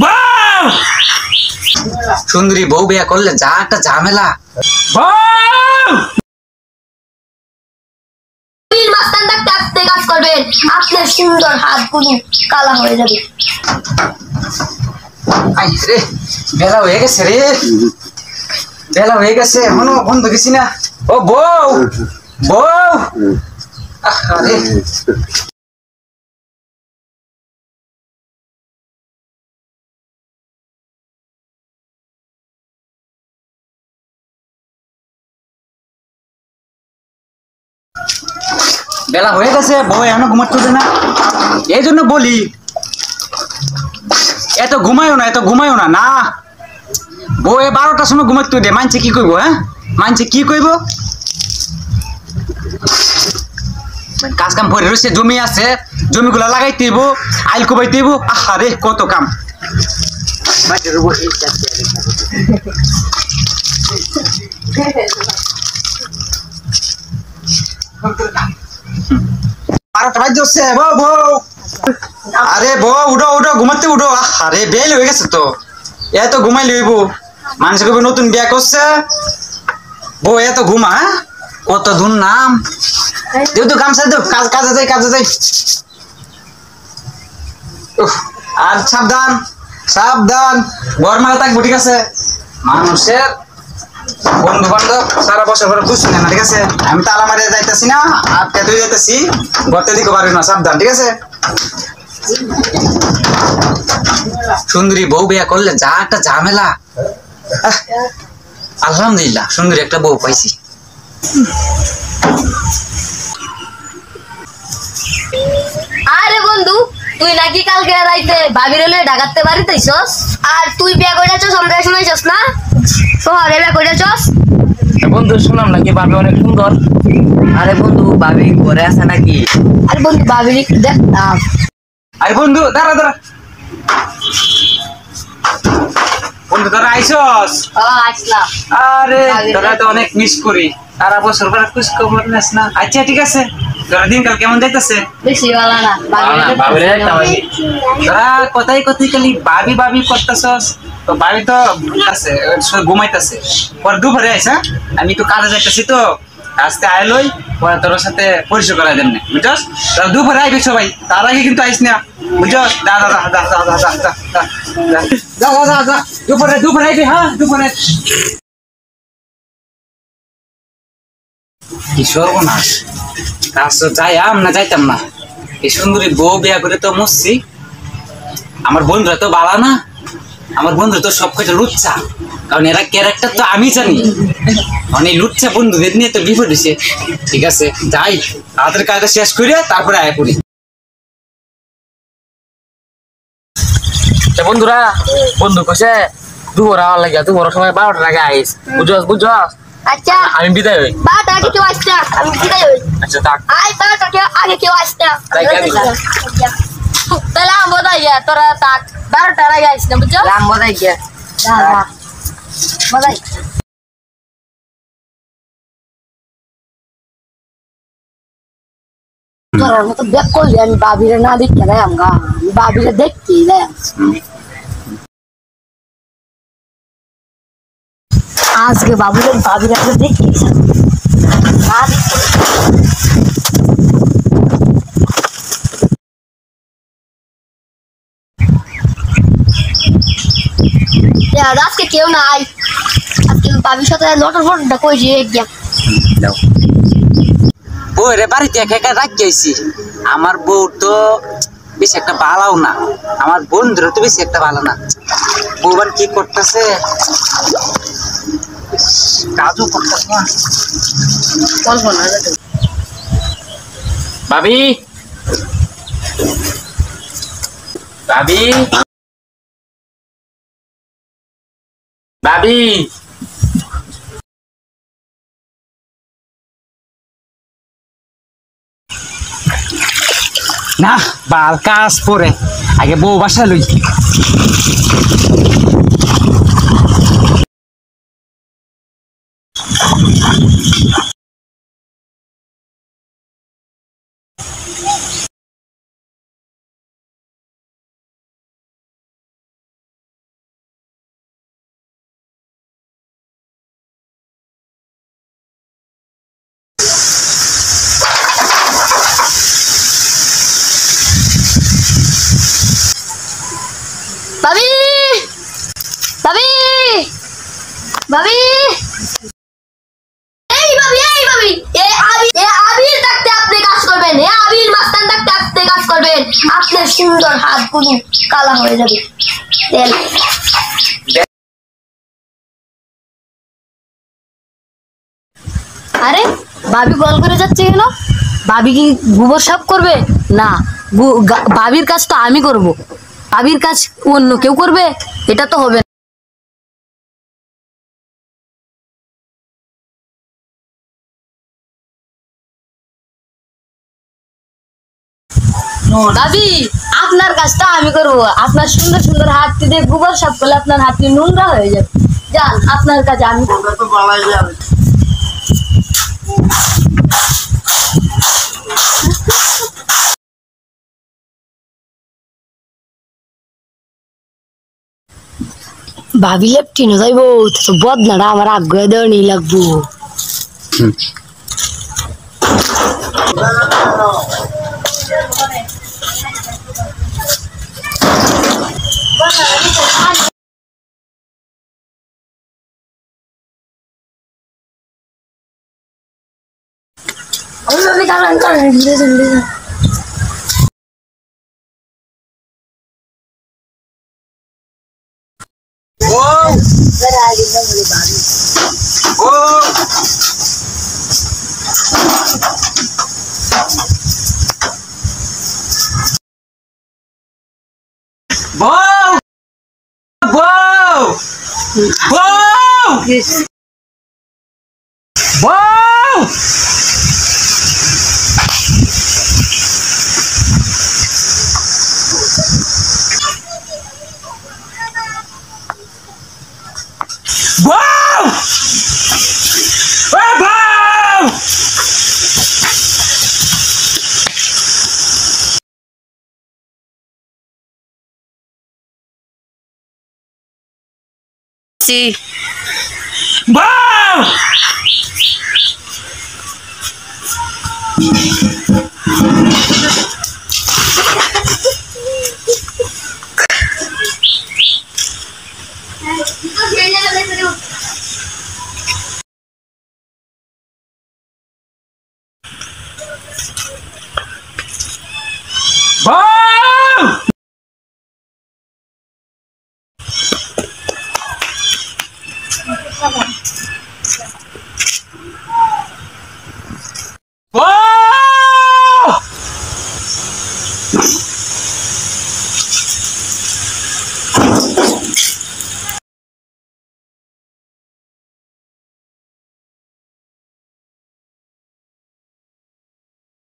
বউ সুন্দরী বউ বিয়া করলে যা একটা ঝামেলা। বউ কাজ করবেন, আপনার সুন্দর হাতগুলো কালা হয়ে যাবে। রে বেলা হয়ে গেছে রে, বেলা হয়ে গেছে, এখনো বন্ধ গেছি না। ও বউ, বউ, আরে বেলা হয়ে গেছে, বউ এখনো ঘুমাচ্ছে না। এই জন্য বলি এত ঘুমায়ও না, এত ঘুমায়ও না। না বউ 12টার সময় ঘুমাতে দে, মানছে কি কইব? হ্যাঁ মানছে কি কইব? কাজ কাম করে রয়েছে, জমি আছে, জমিগুলা লাগাইতে হইব, আইল কোবাইতে হইব। আরে কত কাম। আরে বউ উঠো উঠো, ঘুমাতে উঠো। আরে বেল হয়ে গেছে তো, এত ঘুমাই লইব। মানুষ কবি নতুন বিয়া করছে, বউ এত ঘুমা। কত দূর নাম দেউ তো গামছা দেউ, কাজে যাই, কাজে যাই। আর সাবধান সাবধান, গরমে থাকবো, ঠিক আছে? মানুষের বন্ধু বান্ধব সারা বছর পরে বুঝছি না, ঠিক আছে? আমি তালা মারিয়ে যাইতেছি না, আর তেতুই যাইতেছি, ঘরতে দিকে পারবি না, সাবধান, ঠিক আছে? সুন্দরী বউ বিয়া করলে যা একটা ঝামেলা। আলহামদুলিল্লাহ সুন্দরী একটা বউ পাইছি। আরে বন্ধু, তুই নাকি কালকে রাইতে ভাবির হলে ঢাকাতে বাড়িতে আইছস, আর তুই বিয়া কইরাছস, আমরা শুনাইছস না? শহরে বিয়া কইরাছস। বন্ধু শুনলাম নাকি ভাবি অনেক সুন্দর। আরে বন্ধু ভাবি ঘরে আছে নাকি? আরে বন্ধু ভাবির একটু দেখতাম। আরে বন্ধু দাঁড়া দাঁড়া, বন্ধু তোরা আইসস? আসলাম। আরে তোরা তো অনেক মিস করি, সারা বছর পরে খোঁজ খবর নিস না। আচ্ছা ঠিক আছে, তোরা দিনকাল কেমন যাইতেছে? বেশি ভালো না, তোরা কথাই কথাই খালি ভাবি ভাবি করতেছস। তো ভাবি তো আছে ঘুমাইতেছে, পরে দুপুরে আইস। হ্যাঁ আমি তো কাজে যাইতেছি, তো আজকে আইলই পরে তোর সাথে পরিচয় করাই দেন, বুঝছস? তোরা দুপুরে আইবি সবাই, তার আগে কিন্তু আইস না, বুঝছস? যা যা যা যা যা যা যা যা যা যা যা, দুপুরে দুপুরে আইবি। হ্যাঁ দুপুরে। কি সর্বনাশ, কাজ তো যাইয়াম না, যাইতাম না। এই সুন্দরী বউ বিয়া করে তো মরছি। আমার বন্ধুরা তো বালা না, আমার বন্ধুরা তো সব কটা লুচ্ছা, কারণ এরা ক্যারেক্টার তো আমি জানি। মানে এই লুচ্ছা বন্ধুদের নিয়ে তো বিপদ হয়েছে। ঠিক আছে যাই, তাদের কাজটা শেষ করে তারপরে আয় পড়ি। বন্ধুরা বন্ধু কইছে দুপুর আওয়ার লাগিয়া, দুপুর সময় 12টার আগে আইস, বুঝছস বুঝছস? আচ্ছা আমি বিদায় হই। বারোটা আগে কেউ আসছে না, আমি বিদায় হই। আচ্ছা থাক। আই বারোটা আগে কেউ আসছে না, তাই কেন? তাহলে আমি বোধ হয় তোরা তাক 12টার আগে আসিস না, বুঝছো? রাম বোধাই গিয়া বোধ হয় তোর মতো দেখ করলি, আমি বাবিরে না দেখতে যাই, আমি বাবিরে দেখতেই যাই। আজকে বাবিরে দেখতে না আজকে কেউ নাই, আজকে বাবির সাথে লটর ফটরটা কই যে গিয়া বউ রে বাড়িতে একা একা রাখি আইছি। আমার বউ তো বেশি একটা ভালো না, আমার বন্ধুরা তো বেশি একটা ভালো না। বউবার কি করতেছে, কাজও করতেছে না। ভাবি ভাবি ভাবি না বাল কাজ পরে আগে বউ বাসা লই। ভাবি ভাবি ভাবি এই ভাবি এই ভাবি এ আবির থাকতে আপনি কাজ করবেন, এ আবির মাস্তান থাকতে আপনি কাজ করবেন, আপনার সুন্দর হাতগুলো কালা হয়ে যাবে। তেল আরে ভাবি কল করে যাচ্ছে কেন? ভাবি কি গোবর সাফ করবে? না, ভাবির কাজ তো আমি করব। ভাবির কাজ অন্য কেউ করবে? এটা তো হবে না। ভাবি আপনার কাজটা আমি করব। আপনার সুন্দর সুন্দর হাত দিয়ে গোবর সাফ করলে আপনার হাতটি নোংরা হয়ে যাবে। যান, আপনার কাজে আমি করব। ভাবি লেপটিনো যাইব তো বদনাটা আমার আগ্রহ দেওয়া নেই লাগবো। বউ বউ বউ বউ বউ বউ বউ বউ